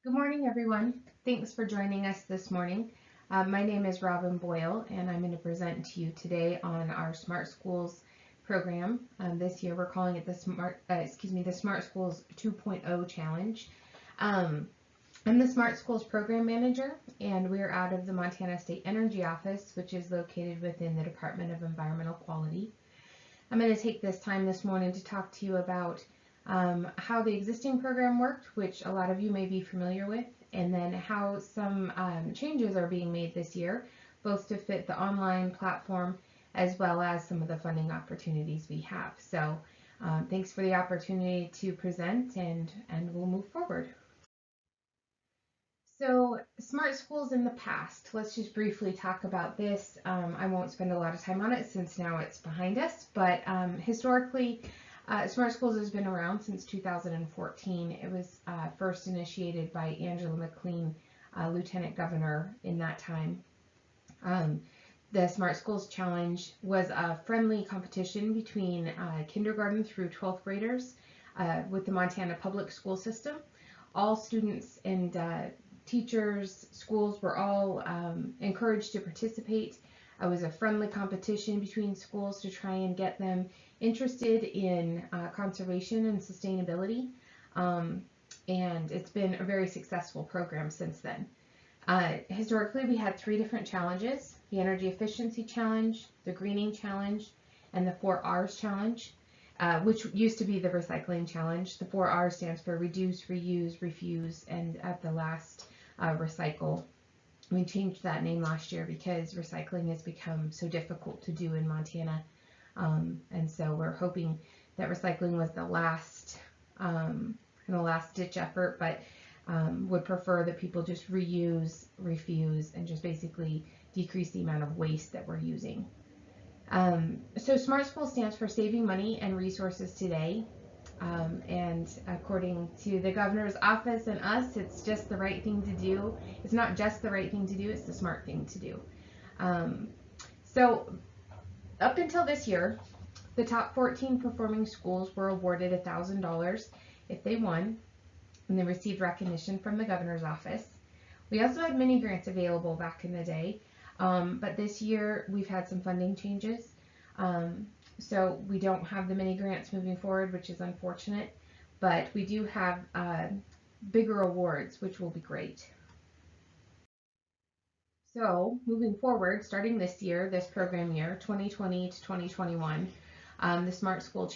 Good morning, everyone. Thanks for joining us this morning. My name is Robin Boyle, and I'm going to present to you today on our Smart Schools program. This year, we're calling it the Smart Schools 2.0 Challenge. I'm the Smart Schools Program Manager, and we are out of the Montana State Energy Office, which is located within the Department of Environmental Quality. I'm going to take this time this morning to talk to you about how the existing program worked, which a lot of you may be familiar with, and then how some changes are being made this year, both to fit the online platform as well as some of the funding opportunities we have. So thanks for the opportunity to present, and we'll move forward. So Smart Schools in the past, let's just briefly talk about this. I won't spend a lot of time on it since now it's behind us, but historically, Smart Schools has been around since 2014. It was first initiated by Angela McLean, Lieutenant Governor in that time. The Smart Schools Challenge was a friendly competition between kindergarten through 12th graders with the Montana public school system. All students and teachers, schools were all encouraged to participate. It was a friendly competition between schools to try and get them interested in conservation and sustainability, and it's been a very successful program since then. Historically, we had 3 different challenges: the Energy Efficiency Challenge, the Greening Challenge, and the 4 R's Challenge, which used to be the Recycling Challenge. The 4 R's stands for Reduce, Reuse, Refuse, and at the last, Recycle. We changed that name last year because recycling has become so difficult to do in Montana. And so we're hoping that recycling was the last ditch effort, but would prefer that people just reuse, refuse, and just basically decrease the amount of waste that we're using. So SMART School stands for Saving Money and Resources Today. And according to the governor's office and us, it's just the right thing to do. It's not just the right thing to do, it's the smart thing to do. So up until this year, the top 14 performing schools were awarded $1,000 if they won, and they received recognition from the governor's office. We also had mini grants available back in the day, but this year we've had some funding changes. So we don't have the mini grants moving forward, which is unfortunate, but we do have bigger awards, which will be great. So moving forward, starting this year, this program year, 2020 to 2021, the Smart Schools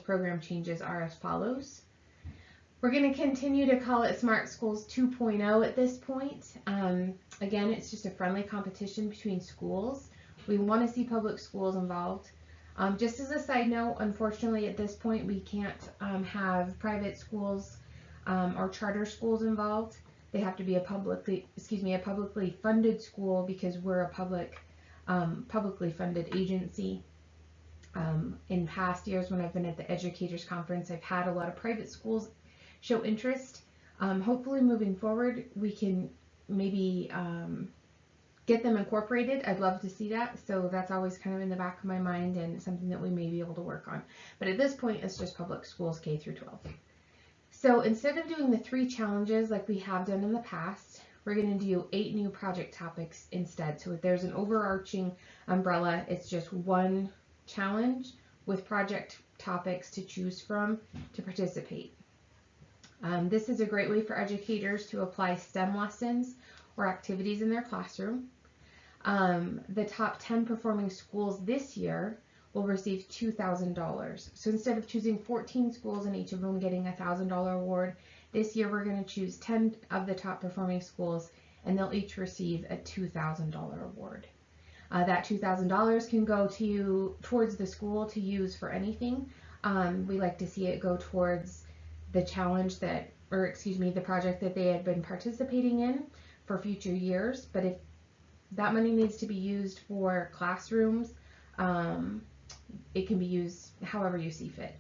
program changes are as follows. We're going to continue to call it Smart Schools 2.0 at this point. Again, it's just a friendly competition between schools. We want to see public schools involved. Just as a side note, unfortunately at this point we can't have private schools or charter schools involved. They have to be a publicly funded school because we're a publicly funded agency. In past years when I've been at the educators conference, I've had a lot of private schools show interest. Hopefully moving forward we can maybe get them incorporated. I'd love to see that, so that's always kind of in the back of my mind and something that we may be able to work on. But at this point, it's just public schools K through 12. So instead of doing the 3 challenges like we have done in the past, we're going to do 8 new project topics instead. So if there's an overarching umbrella, it's just 1 challenge with project topics to choose from to participate. This is a great way for educators to apply STEM lessons or activities in their classroom. The top 10 performing schools this year will receive $2,000. So instead of choosing 14 schools and each of them getting a $1,000 award, this year we're going to choose 10 of the top performing schools, and they'll each receive a $2,000 award. That $2,000 can go towards the school to use for anything. We like to see it go towards the challenge the project that they had been participating in for future years. But if that money needs to be used for classrooms, it can be used however you see fit.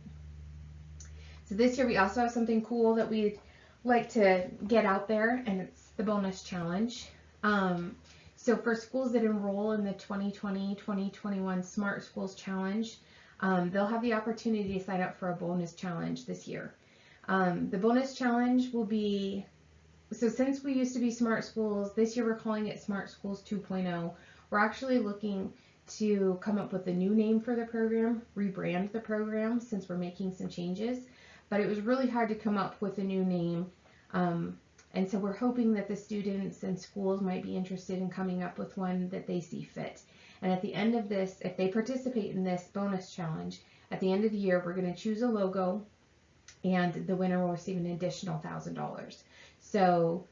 So this year we also have something cool that we'd like to get out there, and it's the bonus challenge. So for schools that enroll in the 2020-2021 Smart Schools Challenge, they'll have the opportunity to sign up for a bonus challenge this year. The bonus challenge will be So since we used to be Smart Schools, this year we're calling it Smart Schools 2.0. We're actually looking to come up with a new name for the program, rebrand the program since we're making some changes. But it was really hard to come up with a new name. And so we're hoping that the students and schools might be interested in coming up with one that they see fit. And at the end of this, if they participate in this bonus challenge, at the end of the year, we're going to choose a logo and the winner will receive an additional $1,000. So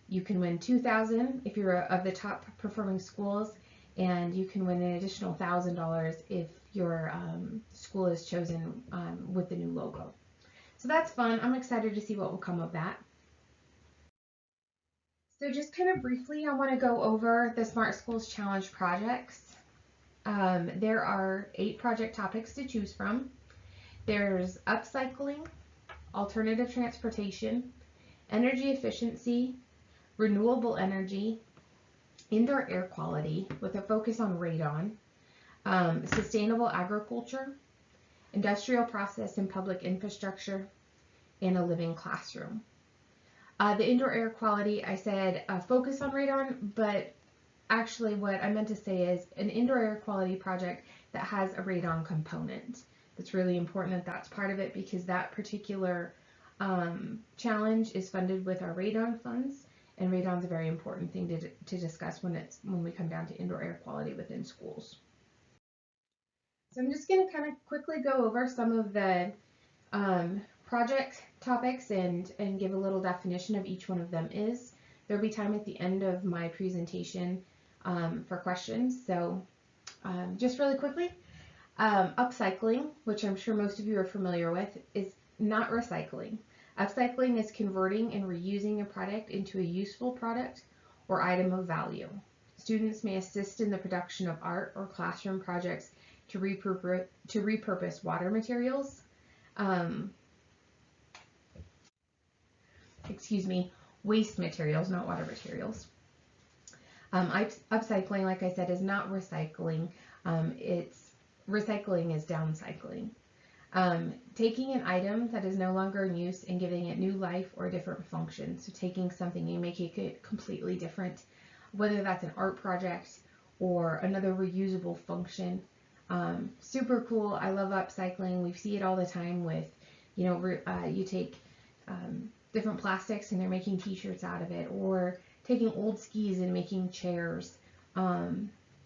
you can win $2,000 if you're of the top performing schools, and you can win an additional $1,000 if your school is chosen with the new logo. So that's fun. I'm excited to see what will come of that. So just kind of briefly, I want to go over the Smart Schools Challenge projects. There are 8 project topics to choose from. There's upcycling, alternative transportation, energy efficiency, renewable energy, indoor air quality with a focus on radon, sustainable agriculture, industrial process and public infrastructure, and a living classroom. The indoor air quality, I said focus on radon, but actually what I meant to say is an indoor air quality project that has a radon component. It's really important that that's part of it because that particular challenge is funded with our radon funds, and radon is a very important thing to discuss when we come down to indoor air quality within schools. So I'm just going to kind of quickly go over some of the project topics and give a little definition of each one of them is. There'll be time at the end of my presentation for questions. So just really quickly, upcycling, which I'm sure most of you are familiar with, is not recycling. Upcycling is converting and reusing a product into a useful product or item of value. Students may assist in the production of art or classroom projects to repurpose water materials. Waste materials, not water materials. Upcycling, like I said, is not recycling. Recycling is downcycling. Taking an item that is no longer in use and giving it new life or a different function. So taking something and making it completely different, whether that's an art project or another reusable function. Super cool. I love upcycling. We see it all the time with, you take different plastics and they're making t-shirts out of it, or taking old skis and making chairs.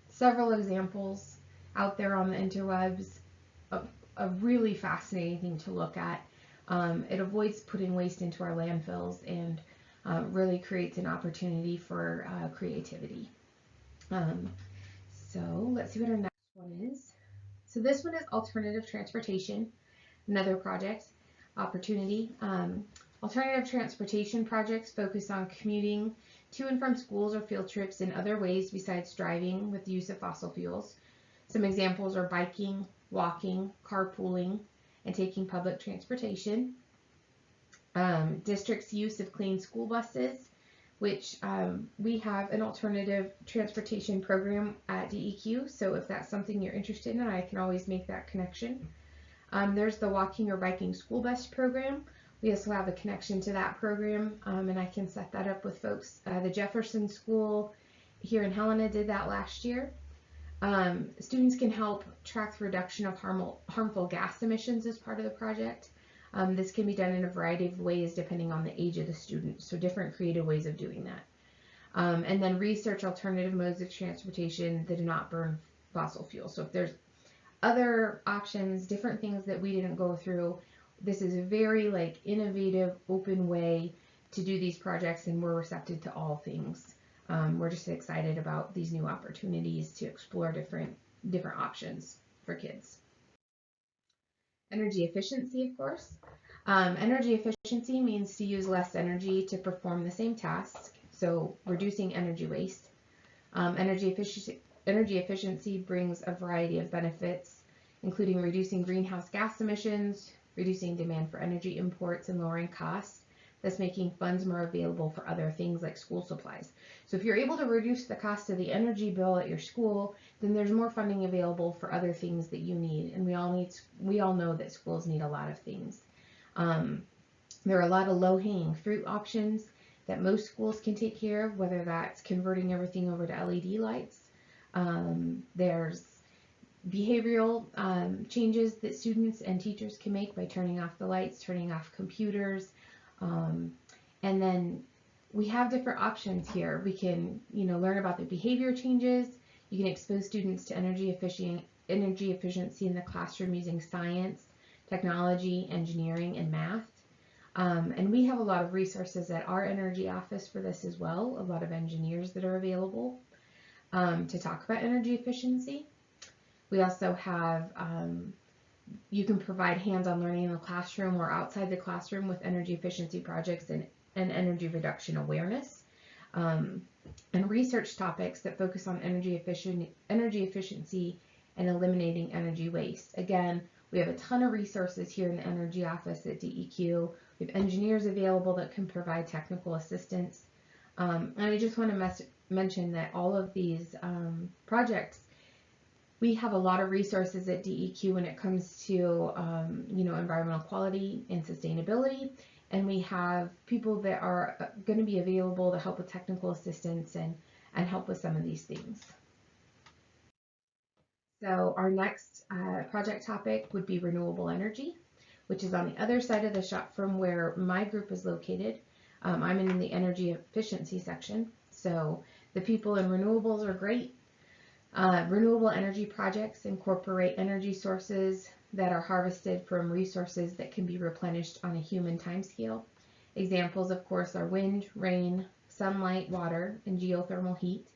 Several examples out there on the interwebs of a really fascinating thing to look at. It avoids putting waste into our landfills and really creates an opportunity for creativity. So let's see what our next one is. So this one is alternative transportation, another project opportunity. Alternative transportation projects focus on commuting to and from schools or field trips in other ways besides driving with the use of fossil fuels. Some examples are biking, walking, carpooling, and taking public transportation. District's use of clean school buses, which we have an alternative transportation program at DEQ, so if that's something you're interested in, I can always make that connection. There's the walking or biking school bus program. We also have a connection to that program, and I can set that up with folks. The Jefferson School here in Helena did that last year. Students can help track the reduction of harmful gas emissions as part of the project. This can be done in a variety of ways depending on the age of the student, so different creative ways of doing that. And then research alternative modes of transportation that do not burn fossil fuels. So if there's other options, different things that we didn't go through, this is a very innovative, open way to do these projects, and we're receptive to all things. We're just excited about these new opportunities to explore different options for kids. Energy efficiency, of course. Energy efficiency means to use less energy to perform the same task, so reducing energy waste. Energy efficiency brings a variety of benefits, including reducing greenhouse gas emissions, reducing demand for energy imports, and lowering costs, thus making funds more available for other things like school supplies. So if you're able to reduce the cost of the energy bill at your school, then there's more funding available for other things that you need. And we all know that schools need a lot of things. There are a lot of low-hanging fruit options that most schools can take care of, whether that's converting everything over to LED lights. There's behavioral changes that students and teachers can make by turning off the lights, turning off computers, and then we have different options here. We can, learn about the behavior changes. You can expose students to energy efficiency in the classroom using science, technology, engineering, and math. And we have a lot of resources at our energy office for this as well, a lot of engineers that are available to talk about energy efficiency. We also have, you can provide hands-on learning in the classroom or outside the classroom with energy efficiency projects and energy reduction awareness. And research topics that focus on energy efficiency and eliminating energy waste. Again, we have a ton of resources here in the energy office at DEQ. We have engineers available that can provide technical assistance. And I just want to mention that all of these projects, we have a lot of resources at DEQ when it comes to environmental quality and sustainability. And we have people that are going to be available to help with technical assistance and help with some of these things. So our next project topic would be renewable energy, which is on the other side of the shop from where my group is located. I'm in the energy efficiency section. So the people in renewables are great. Renewable energy projects incorporate energy sources that are harvested from resources that can be replenished on a human timescale. Examples, of course, are wind, rain, sunlight, water, and geothermal heat.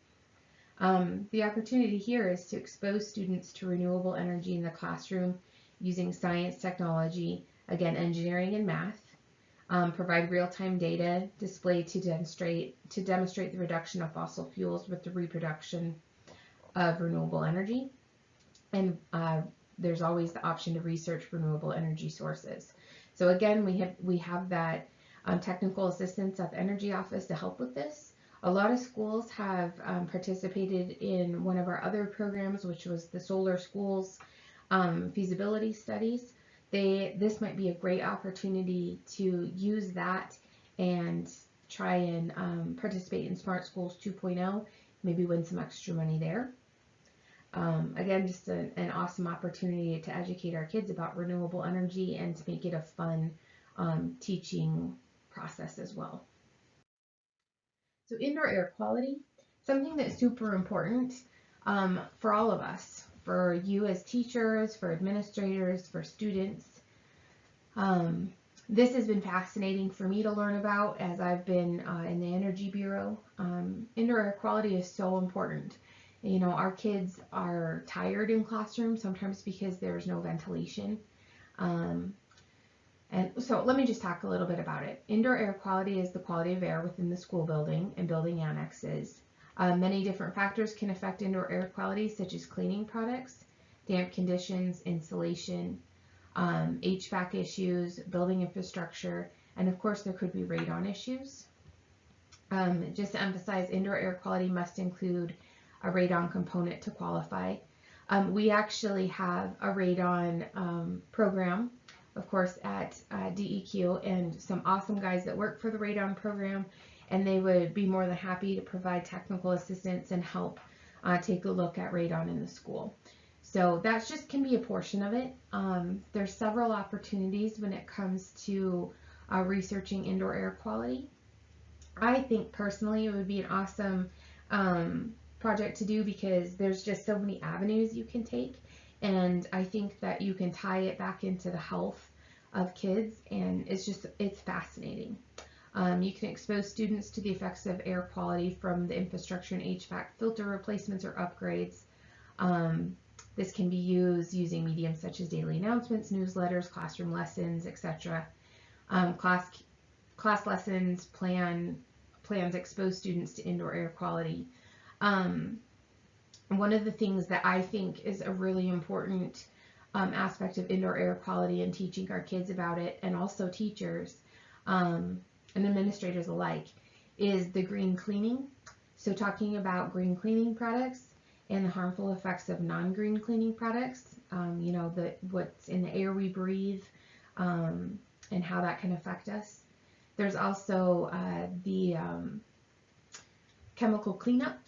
The opportunity here is to expose students to renewable energy in the classroom using science, technology, again, engineering and math. Provide real-time data displayed to demonstrate the reduction of fossil fuels with the reproduction of renewable energy. And there's always the option to research renewable energy sources. So again, we have that technical assistance at the energy office to help with this. A lot of schools have participated in one of our other programs, which was the Solar Schools feasibility studies. This might be a great opportunity to use that and try and participate in Smart Schools 2.0, maybe win some extra money there. Again, just an awesome opportunity to educate our kids about renewable energy and to make it a fun teaching process as well. So indoor air quality, something that's super important for all of us, for you as teachers, for administrators, for students. This has been fascinating for me to learn about as I've been in the Energy Bureau. Indoor air quality is so important. Our kids are tired in classrooms sometimes because there's no ventilation. And so let me just talk a little bit about it. Indoor air quality is the quality of air within the school building and building annexes. Many different factors can affect indoor air quality, such as cleaning products, damp conditions, insulation, HVAC issues, building infrastructure, and of course there could be radon issues. Just to emphasize, indoor air quality must include a radon component to qualify. We actually have a radon program, of course, at DEQ, and some awesome guys that work for the radon program, and they would be more than happy to provide technical assistance and help take a look at radon in the school. So that just can be a portion of it. There's several opportunities when it comes to researching indoor air quality. I think personally it would be an awesome project to do because there's just so many avenues you can take, and I think that you can tie it back into the health of kids, and it's fascinating. You can expose students to the effects of air quality from the infrastructure and HVAC filter replacements or upgrades. This can be used using mediums such as daily announcements, newsletters, classroom lessons, etc. Class lessons plans expose students to indoor air quality. One of the things that I think is a really important aspect of indoor air quality and teaching our kids about it, and also teachers and administrators alike, is the green cleaning. So talking about green cleaning products and the harmful effects of non-green cleaning products, what's in the air we breathe, and how that can affect us. There's also the chemical cleanup.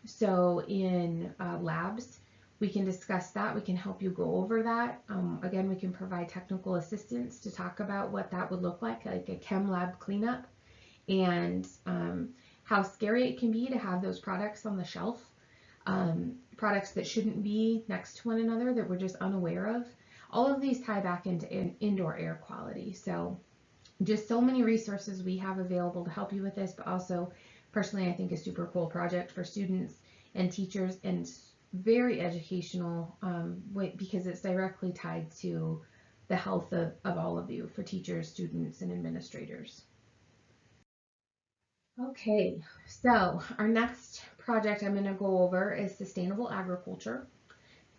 So in labs, we can discuss that. We can help you go over that. Again, we can provide technical assistance to talk about what that would look like a chem lab cleanup, and how scary it can be to have those products on the shelf, products that shouldn't be next to one another that we're just unaware of. All of these tie back into indoor air quality. So just so many resources we have available to help you with this, but also personally I think a super cool project for students and teachers, and very educational because it's directly tied to the health of all of you, for teachers, students, and administrators. Okay, so our next project I'm going to go over is sustainable agriculture.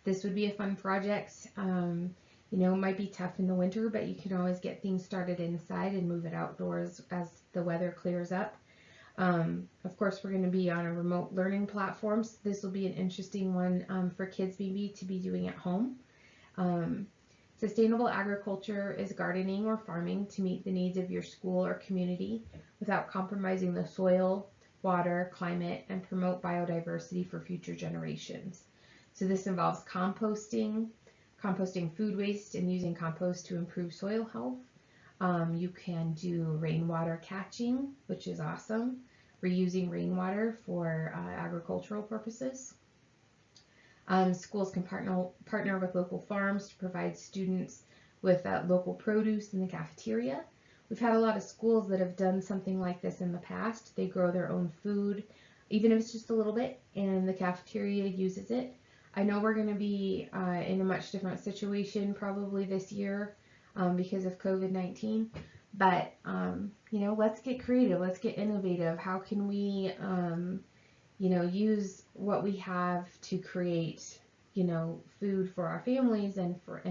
This would be a fun project. You know, it might be tough in the winter, but you can always get things started inside and move it outdoors as the weather clears up. Of course, we're going to be on a remote learning platform, so this will be an interesting one for kids maybe to be doing at home. Sustainable agriculture is gardening or farming to meet the needs of your school or community without compromising the soil, water, climate, and promote biodiversity for future generations. So this involves composting food waste, and using compost to improve soil health. You can do rainwater catching, which is awesome, reusing rainwater for agricultural purposes. Schools can partner with local farms to provide students with local produce in the cafeteria. We've had a lot of schools that have done something like this in the past. They grow their own food, even if it's just a little bit, and the cafeteria uses it. I know we're going to be in a much different situation probably this year because of COVID-19, but you know, let's get creative, let's get innovative. How can we you know, use what we have to create, you know, food for our families and for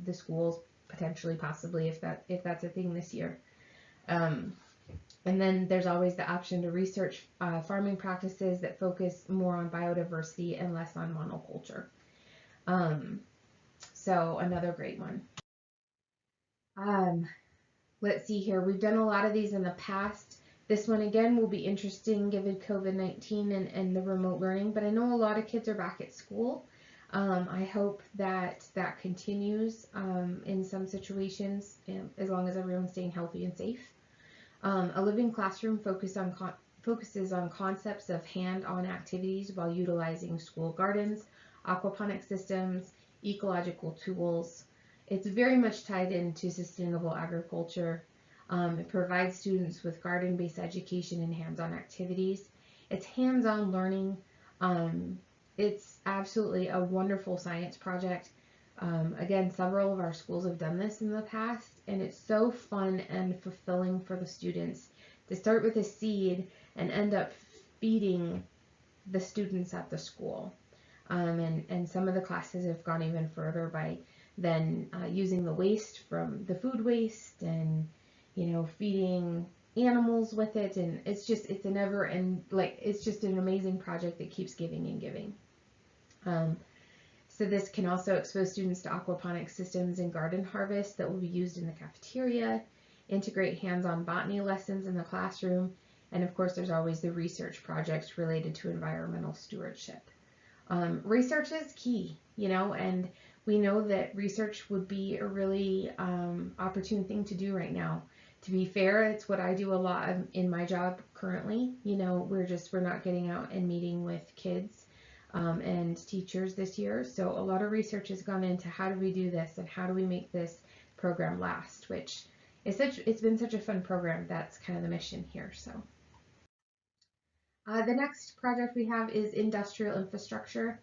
the schools, potentially, possibly, if that's a thing this year. And then there's always the option to research farming practices that focus more on biodiversity and less on monoculture. So another great one. Let's see here. We've done a lot of these in the past. This one again will be interesting given COVID-19 and the remote learning, but I know a lot of kids are back at school. I hope that continues in some situations, as long as everyone's staying healthy and safe. A living classroom focuses on concepts of hand-on activities while utilizing school gardens, aquaponic systems, ecological tools. It's very much tied into sustainable agriculture. It provides students with garden-based education and hands-on activities. It's hands-on learning. It's absolutely a wonderful science project. Again, several of our schools have done this in the past, and it's so fun and fulfilling for the students to start with a seed and end up feeding the students at the school. And some of the classes have gone even further by then using the waste from the food waste and, you know, feeding animals with it. And it's just an amazing project that keeps giving and giving. So this can also expose students to aquaponic systems and garden harvest that will be used in the cafeteria, integrate hands-on botany lessons in the classroom, and of course there's always the research projects related to environmental stewardship. Research is key, you know, and we know that research would be a really opportune thing to do right now. To be fair, it's what I do a lot in my job currently. You know, we're not getting out and meeting with kids and teachers this year. So a lot of research has gone into how do we do this and how do we make this program last, which is it's been such a fun program. That's kind of the mission here. So the next project we have is industrial infrastructure.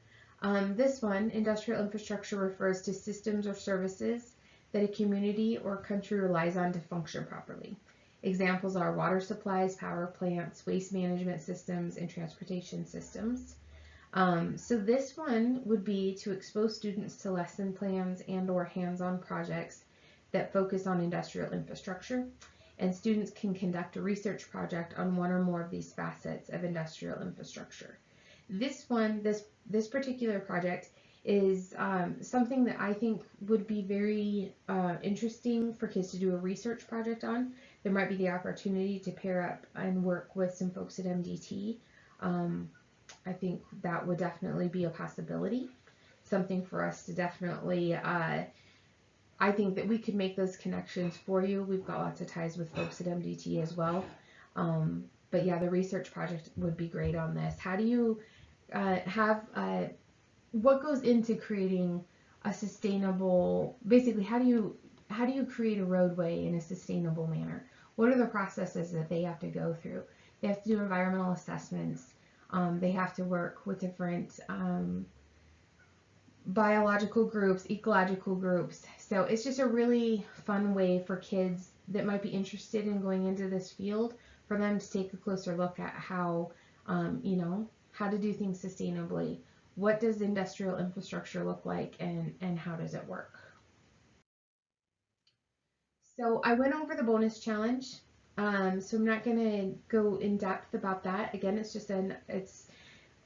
This one, industrial infrastructure, refers to systems or services that a community or country relies on to function properly. Examples are water supplies, power plants, waste management systems, and transportation systems. So this one would be to expose students to lesson plans and or hands-on projects that focus on industrial infrastructure, and students can conduct a research project on one or more of these facets of industrial infrastructure. This particular project is something that I think would be very interesting for kids to do a research project on, there might be the opportunity to pair up and work with some folks at MDT. I think that would definitely be a possibility, something for us to definitely, I think that we could make those connections for you. We've got lots of ties with folks at MDT as well. But yeah, the research project would be great on this. How do you what goes into creating a sustainable, basically, how do you create a roadway in a sustainable manner? What are the processes that they have to go through? They have to do environmental assessments. They have to work with different biological groups, ecological groups. So it's just a really fun way for kids that might be interested in going into this field, for them to take a closer look at how, how to do things sustainably. What does industrial infrastructure look like, and how does it work? So I went over the bonus challenge. So I'm not going to go in depth about that. Again, it's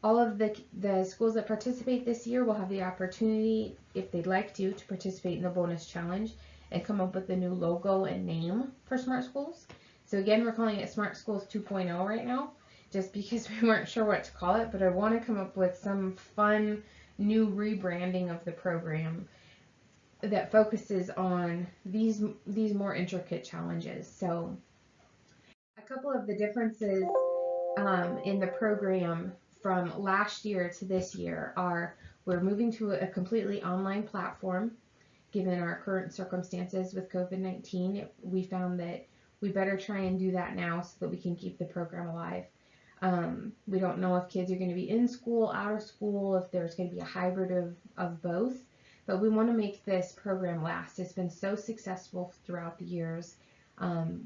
all of the schools that participate this year will have the opportunity, if they'd like to participate in the bonus challenge and come up with a new logo and name for Smart Schools. So again, we're calling it Smart Schools 2.0 right now, just because we weren't sure what to call it, but I want to come up with some fun new rebranding of the program that focuses on these more intricate challenges. So a couple of the differences in the program from last year to this year are, we're moving to a completely online platform. Given our current circumstances with COVID-19, we found that we better try and do that now so that we can keep the program alive. We don't know if kids are going to be in school, out of school, if there's going to be a hybrid of both, but we want to make this program last. It's been so successful throughout the years.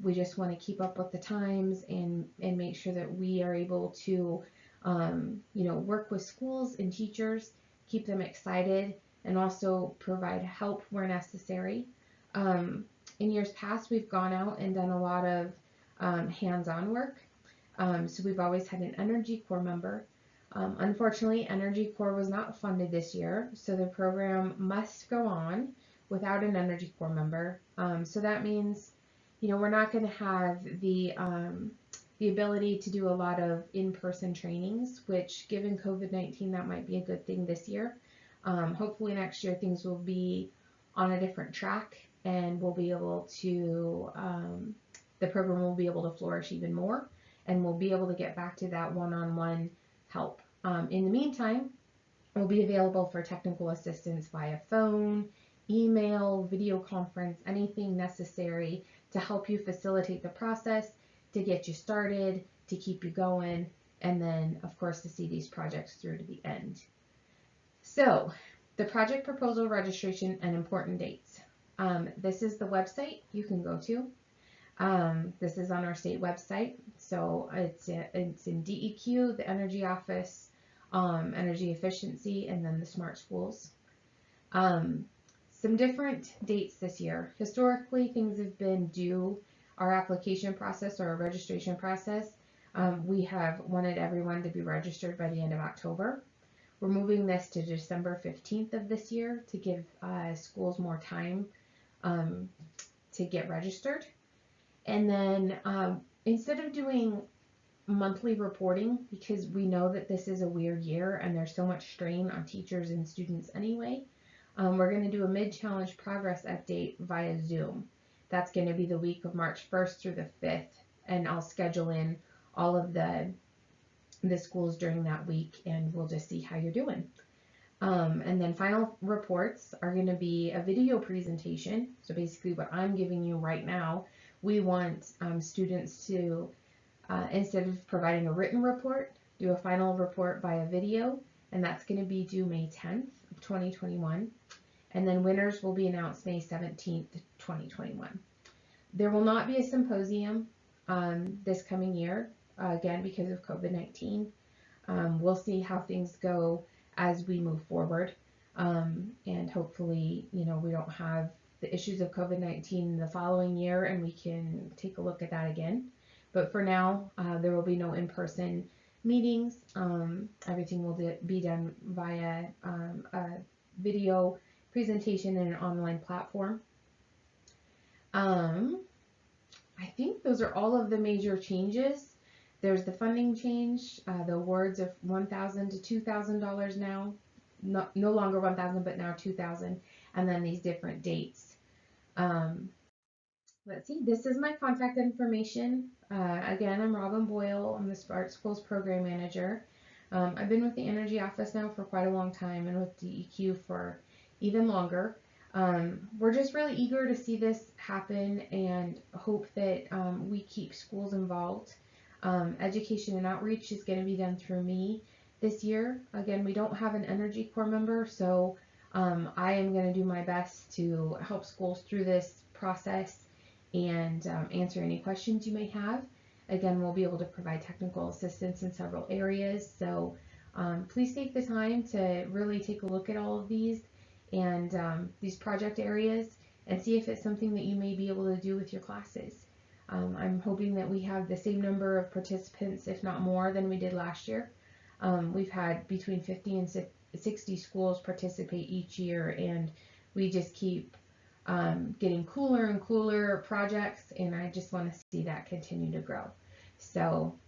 We just want to keep up with the times and make sure that we are able to, work with schools and teachers, keep them excited, and also provide help where necessary. In years past, we've gone out and done a lot of hands-on work. So we've always had an Energy Corps member. Unfortunately, Energy Corps was not funded this year, so the program must go on without an Energy Corps member. So that means, we're not going to have the ability to do a lot of in-person trainings, which, given COVID-19, that might be a good thing this year. Hopefully next year things will be on a different track, and we'll be able to, the program will be able to flourish even more, and we'll be able to get back to that one-on-one help. In the meantime, we'll be available for technical assistance via phone, email, video conference, anything necessary to help you facilitate the process, to get you started, to keep you going, and then, of course, to see these projects through to the end. So, the project proposal registration and important dates. This is the website you can go to. This is on our state website. So it's in DEQ, the Energy Office, Energy Efficiency, and then the Smart Schools. Some different dates this year. Historically, things have been due our application process or our registration process. We have wanted everyone to be registered by the end of October. We're moving this to December 15th of this year to give schools more time to get registered. And then instead of doing monthly reporting, because we know that this is a weird year and there's so much strain on teachers and students anyway, we're going to do a mid-challenge progress update via Zoom. That's going to be the week of March 1st through the 5th, and I'll schedule in all of the schools during that week, and we'll just see how you're doing. And then final reports are going to be a video presentation. So basically what I'm giving you right now, we want students to, instead of providing a written report, do a final report via video, and that's going to be due May 10th of 2021. And then winners will be announced May 17th, 2021. There will not be a symposium this coming year, again, because of COVID-19. We'll see how things go as we move forward. And hopefully, we don't have the issues of COVID-19 the following year, and we can take a look at that again. But for now, there will be no in-person meetings. Everything will be done via a video presentation and an online platform. I think those are all of the major changes. There's the funding change, the awards of $1,000 to $2,000 now, no longer 1,000, but now 2,000, and then these different dates. Let's see, this is my contact information. Again, I'm Robin Boyle. I'm the Smart Schools Program Manager. I've been with the Energy Office now for quite a long time and with DEQ for even longer. We're just really eager to see this happen and hope that we keep schools involved. Education and outreach is going to be done through me this year. Again, we don't have an Energy Corps member, so I am going to do my best to help schools through this process and answer any questions you may have. Again, we'll be able to provide technical assistance in several areas, so please take the time to really take a look at all of these and these project areas and see if it's something that you may be able to do with your classes. I'm hoping that we have the same number of participants, if not more, than we did last year. We've had between 50 and 60 schools participate each year, and we just keep getting cooler and cooler projects, and I just want to see that continue to grow. So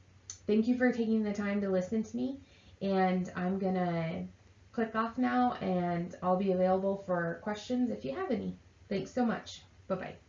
thank you for taking the time to listen to me, and I'm gonna click off now, and I'll be available for questions if you have any. Thanks so much. Bye-bye.